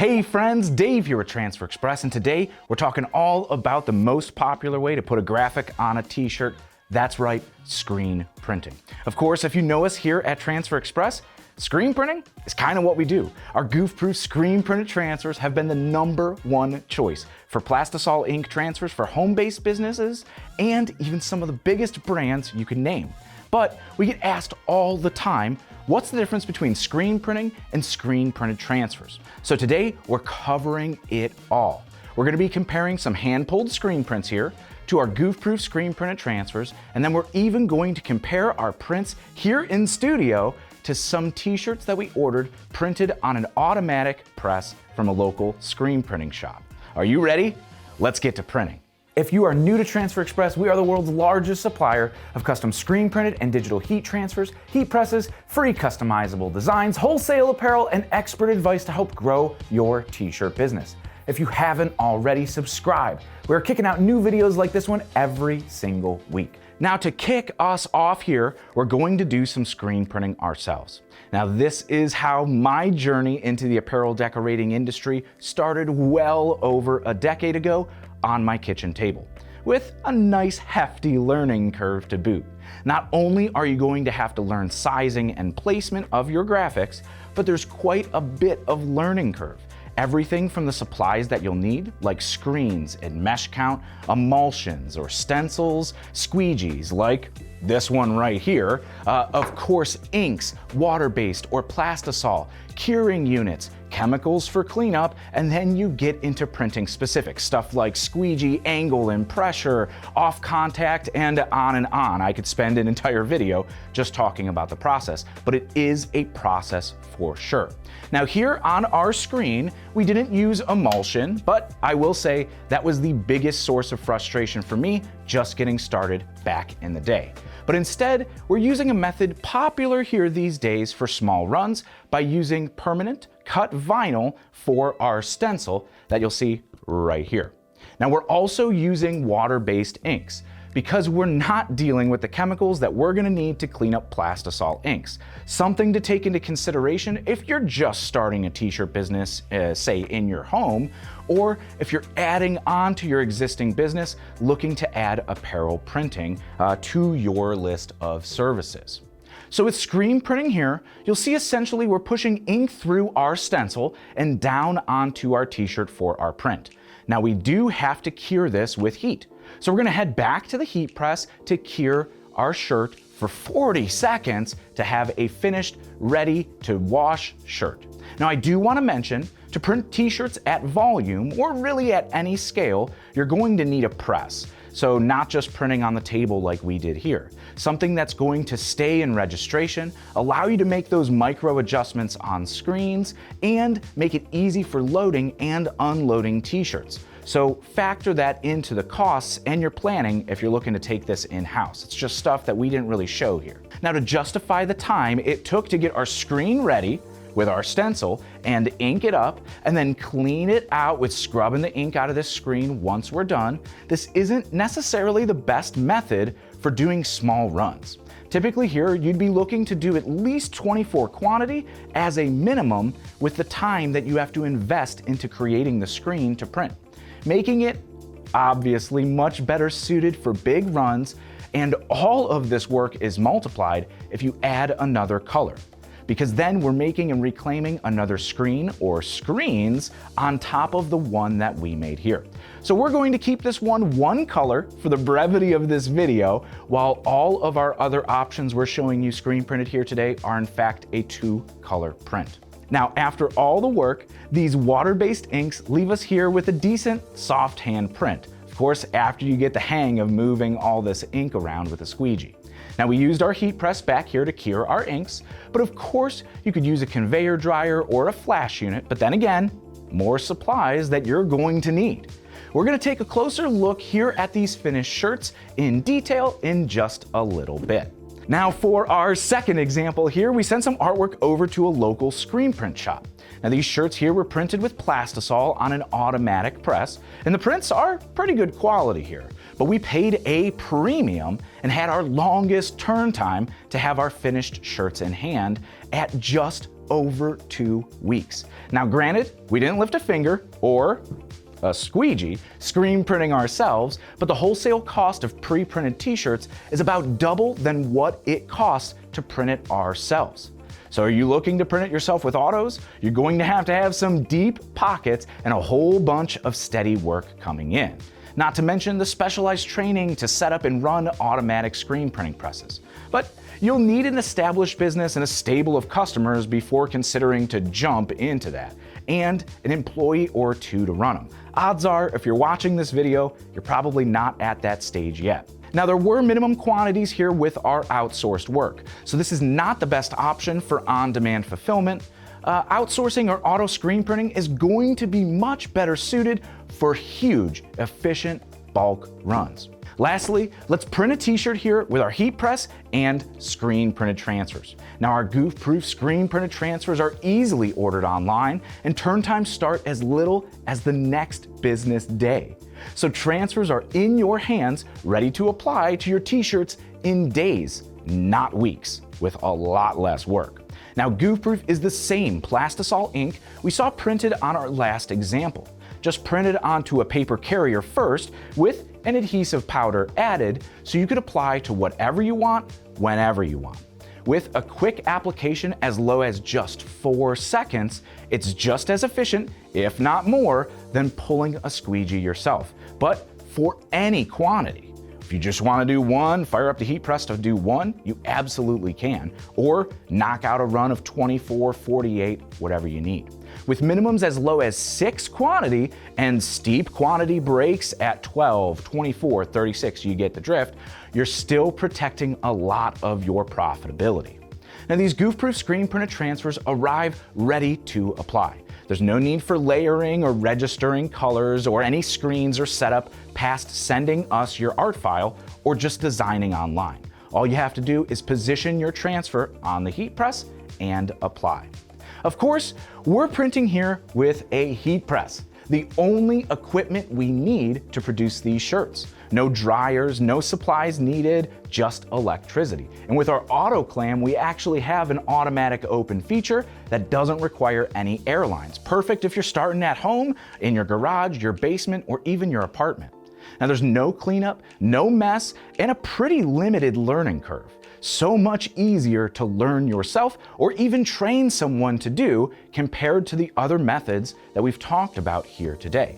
Hey friends, Dave here at Transfer Express, and today we're talking all about the most popular way to put a graphic on a t-shirt. That's right, screen printing. Of course, if you know us here at Transfer Express, screen printing is kind of what we do. Our goof-proof screen printed transfers have been the #1 choice for plastisol ink transfers for home-based businesses and even some of the biggest brands you can name. But we get asked all the time, what's the difference between screen printing and screen printed transfers? So today we're covering it all. We're going to be comparing some hand-pulled screen prints here to our goof-proof screen printed transfers, and then we're even going to compare our prints here in studio to some t-shirts that we ordered printed on an automatic press from a local screen printing shop. Are you ready? Let's get to printing. If you are new to Transfer Express, we are the world's largest supplier of custom screen printed and digital heat transfers, heat presses, free customizable designs, wholesale apparel, and expert advice to help grow your t-shirt business. If you haven't already, subscribe. We're kicking out new videos like this one every single week. Now to kick us off here, we're going to do some screen printing ourselves. Now this is how my journey into the apparel decorating industry started well over a decade ago on my kitchen table, with a nice hefty learning curve to boot. Not only are you going to have to learn sizing and placement of your graphics, but there's quite a bit of learning curve. Everything from the supplies that you'll need, like screens and mesh count, emulsions or stencils, squeegees like this one right here, of course inks, water-based or plastisol, curing units, chemicals for cleanup, and then you get into printing specific stuff like squeegee, angle and pressure, off contact, and on. I could spend an entire video just talking about the process, but it is a process for sure. Now here on our screen, we didn't use emulsion, but I will say that was the biggest source of frustration for me just getting started back in the day. But instead, we're using a method popular here these days for small runs by using permanent cut vinyl for our stencil that you'll see right here. Now we're also using water-based inks because we're not dealing with the chemicals that we're going to need to clean up plastisol inks. Something to take into consideration if you're just starting a t-shirt business, say in your home, or if you're adding on to your existing business looking to add apparel printing to your list of services. So with screen printing here, you'll see essentially we're pushing ink through our stencil and down onto our t-shirt for our print. Now we do have to cure this with heat. So we're gonna head back to the heat press to cure our shirt for 40 seconds to have a finished, ready to wash shirt. Now I do wanna mention, to print t-shirts at volume, or really at any scale, you're going to need a press. So not just printing on the table like we did here. Something that's going to stay in registration, allow you to make those micro adjustments on screens, and make it easy for loading and unloading t-shirts. So factor that into the costs and your planning if you're looking to take this in-house. It's just stuff that we didn't really show here. Now to justify the time it took to get our screen ready with our stencil and ink it up and then clean it out with scrubbing the ink out of this screen once we're done, this isn't necessarily the best method for doing small runs. Typically here, you'd be looking to do at least 24 quantity as a minimum with the time that you have to invest into creating the screen to print, making it obviously much better suited for big runs, and all of this work is multiplied if you add another color, because then we're making and reclaiming another screen or screens on top of the one that we made here. So we're going to keep this one color for the brevity of this video, while all of our other options we're showing you screen printed here today are in fact a 2-color print. Now, after all the work, these water-based inks leave us here with a decent soft hand print. Of course, after you get the hang of moving all this ink around with a squeegee. Now we used our heat press back here to cure our inks, but of course you could use a conveyor dryer or a flash unit, but then again, more supplies that you're going to need. We're gonna take a closer look here at these finished shirts in detail in just a little bit. Now for our second example here, we sent some artwork over to a local screen print shop. Now these shirts here were printed with plastisol on an automatic press, and the prints are pretty good quality here. But we paid a premium and had our longest turn time to have our finished shirts in hand at just over 2 weeks. Now granted, we didn't lift a finger or a squeegee screen printing ourselves, but the wholesale cost of pre-printed t-shirts is about double than what it costs to print it ourselves. So are you looking to print it yourself with autos? You're going to have some deep pockets and a whole bunch of steady work coming in. Not to mention the specialized training to set up and run automatic screen printing presses. But you'll need an established business and a stable of customers before considering to jump into that, and an employee or two to run them. Odds are, if you're watching this video, you're probably not at that stage yet. Now, there were minimum quantities here with our outsourced work, so this is not the best option for on-demand fulfillment. Outsourcing or auto screen printing is going to be much better suited for huge, efficient bulk runs. Lastly, let's print a t-shirt here with our heat press and screen printed transfers. Now, our goof-proof screen printed transfers are easily ordered online, and turn times start as little as the next business day. So transfers are in your hands, ready to apply to your t-shirts in days, not weeks, with a lot less work. Now, goof-proof is the same plastisol ink we saw printed on our last example, just printed onto a paper carrier first with an adhesive powder added so you could apply to whatever you want, whenever you want. With a quick application as low as just 4 seconds, it's just as efficient, if not more, than pulling a squeegee yourself, but for any quantity. If you just want to do one, fire up the heat press to do one, you absolutely can, or knock out a run of 24, 48, whatever you need. With minimums as low as 6 quantity and steep quantity breaks at 12, 24, 36, you get the drift, you're still protecting a lot of your profitability. Now, these goof-proof screen printed transfers arrive ready to apply. There's no need for layering or registering colors or any screens or setup past sending us your art file or just designing online. All you have to do is position your transfer on the heat press and apply. Of course, we're printing here with a heat press, the only equipment we need to produce these shirts. No dryers, no supplies needed, just electricity. And with our autoclam, we actually have an automatic open feature that doesn't require any air lines. Perfect if you're starting at home, in your garage, your basement, or even your apartment. Now, there's no cleanup, no mess, and a pretty limited learning curve. So much easier to learn yourself or even train someone to do compared to the other methods that we've talked about here today.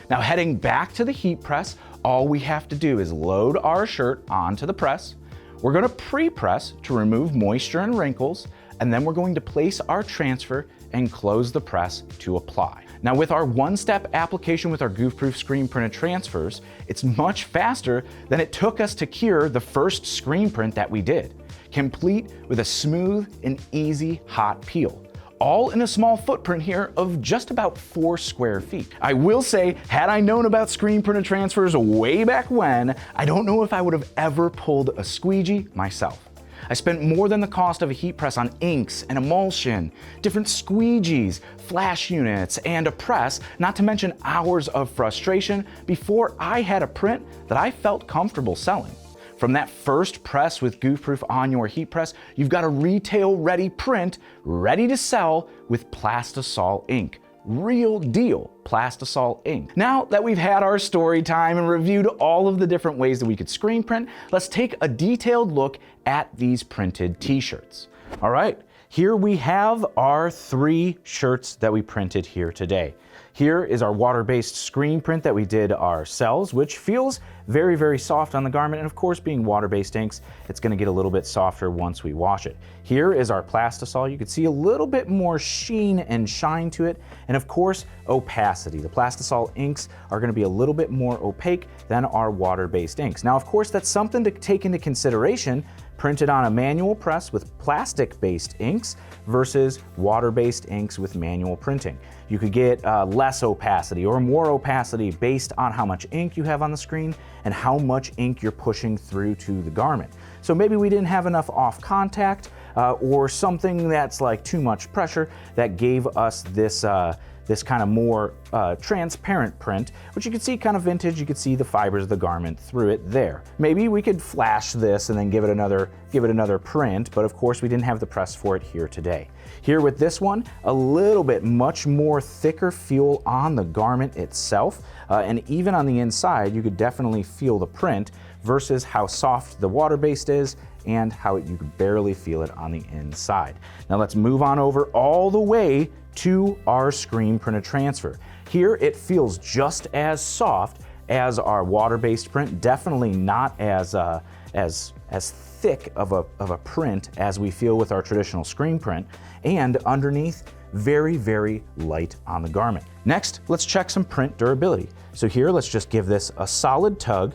Now, heading back to the heat press, all we have to do is load our shirt onto the press. We're going to pre-press to remove moisture and wrinkles, and then we're going to place our transfer and close the press to apply. Now, with our one-step application with our goof-proof screen printed transfers, it's much faster than it took us to cure the first screen print that we did, complete with a smooth and easy hot peel. All in a small footprint here of just about 4 square feet. I will say, had I known about screen printed transfers way back when, I don't know if I would have ever pulled a squeegee myself. I spent more than the cost of a heat press on inks and emulsion, different squeegees, flash units, and a press, not to mention hours of frustration before I had a print that I felt comfortable selling. From that first press with goof-proof on your heat press, you've got a retail-ready print ready to sell with plastisol ink. Real deal plastisol ink. Now that we've had our story time and reviewed all of the different ways that we could screen print, let's take a detailed look at these printed t-shirts. All right, here we have our 3 shirts that we printed here today. Here is our water-based screen print that we did ourselves, which feels very, very soft on the garment. And of course, being water-based inks, it's gonna get a little bit softer once we wash it. Here is our plastisol. You can see a little bit more sheen and shine to it. And of course, opacity. The plastisol inks are gonna be a little bit more opaque than our water-based inks. Now, of course, that's something to take into consideration printed on a manual press with plastic-based inks versus water-based inks with manual printing. You could get less opacity or more opacity based on how much ink you have on the screen and how much ink you're pushing through to the garment. So maybe we didn't have enough off contact or something that's like too much pressure that gave us this this kind of more transparent print, which you can see kind of vintage. You can see the fibers of the garment through it there. Maybe we could flash this and then give it another print, but of course we didn't have the press for it here today. Here with this one, a little bit much more thicker feel on the garment itself, and even on the inside, you could definitely feel the print versus how soft the water-based is and how you could barely feel it on the inside. Now let's move on over all the way to our screen printed transfer. Here it feels just as soft as our water-based print, definitely not as thick of a print as we feel with our traditional screen print, and underneath, very, very light on the garment. Next, let's check some print durability. So here, let's just give this a solid tug.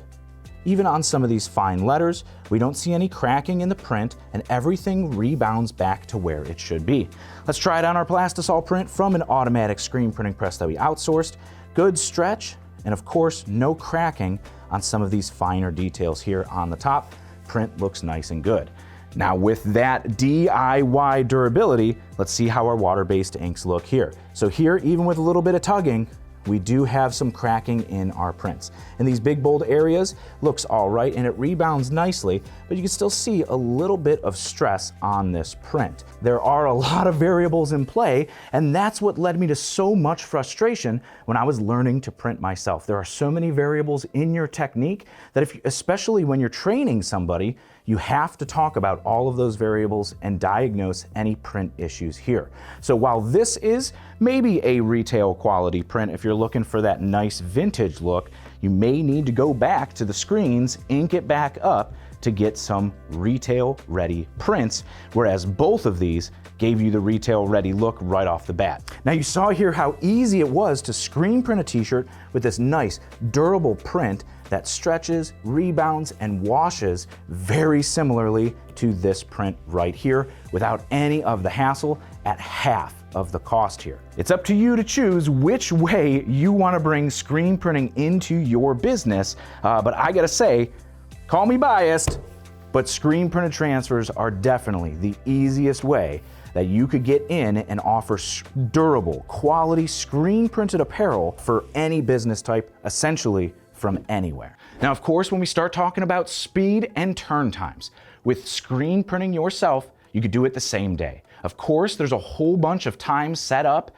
Even on some of these fine letters, we don't see any cracking in the print, and everything rebounds back to where it should be. Let's try it on our plastisol print from an automatic screen printing press that we outsourced. Good stretch, and of course, no cracking on some of these finer details here on the top. Print looks nice and good. Now with that DIY durability, let's see how our water-based inks look here. So here, even with a little bit of tugging, we do have some cracking in our prints. In these big bold areas, looks all right and it rebounds nicely, but you can still see a little bit of stress on this print. There are a lot of variables in play, and that's what led me to so much frustration when I was learning to print myself. There are so many variables in your technique that especially when you're training somebody, you have to talk about all of those variables and diagnose any print issues here. So while this is maybe a retail quality print, if you're looking for that nice vintage look, you may need to go back to the screens, ink it back up to get some retail ready prints, whereas both of these gave you the retail ready look right off the bat. Now you saw here how easy it was to screen print a t-shirt with this nice durable print that stretches, rebounds, and washes very similarly to this print right here without any of the hassle at half of the cost here. It's up to you to choose which way you want to bring screen printing into your business, but I gotta say, call me biased, but screen printed transfers are definitely the easiest way that you could get in and offer durable, quality screen printed apparel for any business type, essentially from anywhere. Now, of course, when we start talking about speed and turn times, with screen printing yourself, you could do it the same day. Of course, there's a whole bunch of time set up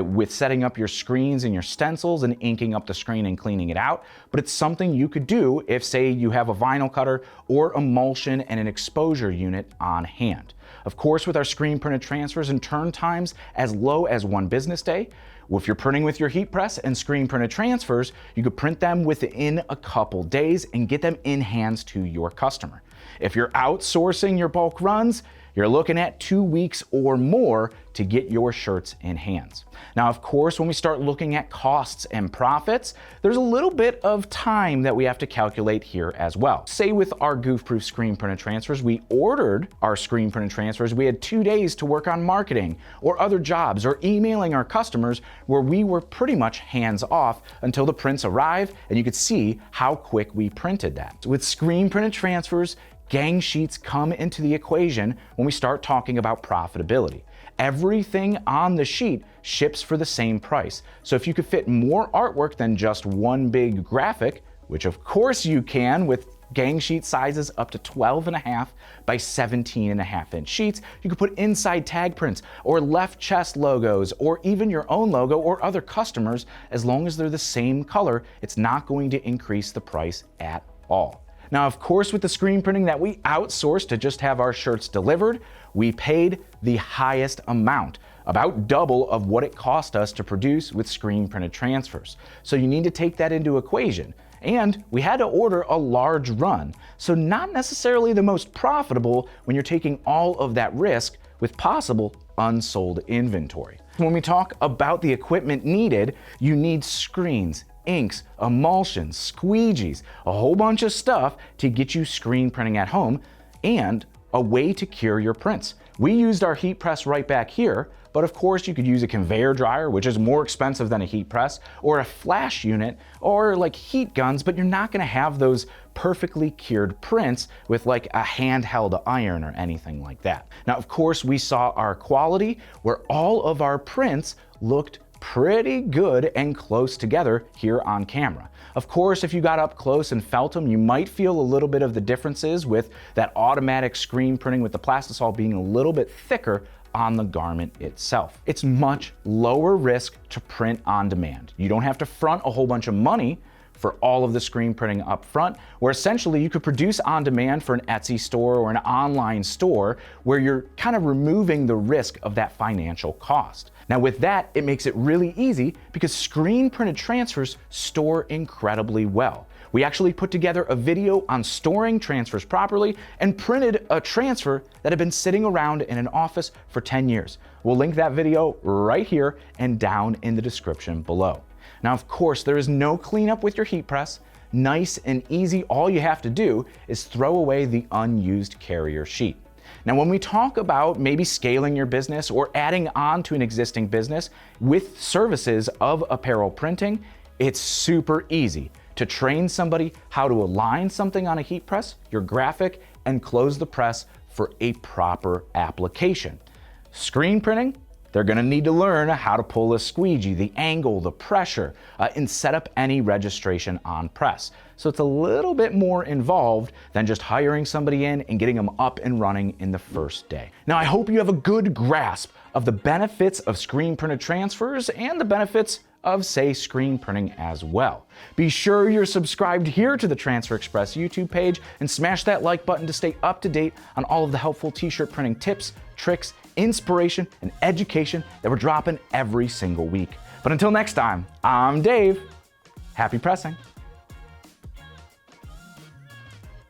with setting up your screens and your stencils and inking up the screen and cleaning it out, but it's something you could do if, say, you have a vinyl cutter or emulsion and an exposure unit on hand. Of course, with our screen printed transfers and turn times as low as 1 business day, if you're printing with your heat press and screen printed transfers, you could print them within a couple days and get them in hands to your customer. If you're outsourcing your bulk runs, you're looking at 2 weeks or more to get your shirts in hands. Now, of course, when we start looking at costs and profits, there's a little bit of time that we have to calculate here as well. Say with our goof-proof screen printed transfers, we ordered our screen printed transfers, we had 2 days to work on marketing or other jobs or emailing our customers, where we were pretty much hands off until the prints arrive, and you could see how quick we printed that. With screen printed transfers, gang sheets come into the equation when we start talking about profitability. Everything on the sheet ships for the same price. So if you could fit more artwork than just one big graphic, which of course you can with gang sheet sizes up to 12.5 by 17.5 inch sheets, you could put inside tag prints or left chest logos or even your own logo or other customers. As long as they're the same color, it's not going to increase the price at all. Now, of course, with the screen printing that we outsourced to just have our shirts delivered, we paid the highest amount, about double of what it cost us to produce with screen printed transfers. So you need to take that into equation. And we had to order a large run, so not necessarily the most profitable when you're taking all of that risk with possible unsold inventory. When we talk about the equipment needed, you need screens, inks, emulsions, squeegees, a whole bunch of stuff to get you screen printing at home, and a way to cure your prints. We used our heat press right back here, but of course you could use a conveyor dryer, which is more expensive than a heat press, or a flash unit, or like heat guns, but you're not gonna have those perfectly cured prints with like a handheld iron or anything like that. Now, of course, we saw our quality where all of our prints looked pretty good and close together here on camera. Of course, if you got up close and felt them, you might feel a little bit of the differences with that automatic screen printing with the plastisol being a little bit thicker on the garment itself. It's much lower risk to print on demand. You don't have to front a whole bunch of money for all of the screen printing up front, where essentially you could produce on demand for an Etsy store or an online store where you're kind of removing the risk of that financial cost. Now with that, it makes it really easy because screen printed transfers store incredibly well. We actually put together a video on storing transfers properly and printed a transfer that had been sitting around in an office for 10 years. We'll link that video right here and down in the description below. Now, of course, there is no cleanup with your heat press. Nice and easy. All you have to do is throw away the unused carrier sheet. Now, when we talk about maybe scaling your business or adding on to an existing business with services of apparel printing, it's super easy to train somebody how to align something on a heat press, your graphic, and close the press for a proper application. Screen printing, they're gonna need to learn how to pull a squeegee, the angle, the pressure, and set up any registration on press. So it's a little bit more involved than just hiring somebody in and getting them up and running in the first day. Now, I hope you have a good grasp of the benefits of screen printed transfers and the benefits of, say, screen printing as well. Be sure you're subscribed here to the Transfer Express YouTube page and smash that like button to stay up to date on all of the helpful t-shirt printing tips, tricks, inspiration, and education that we're dropping every single week. But until next time, I'm Dave. Happy pressing.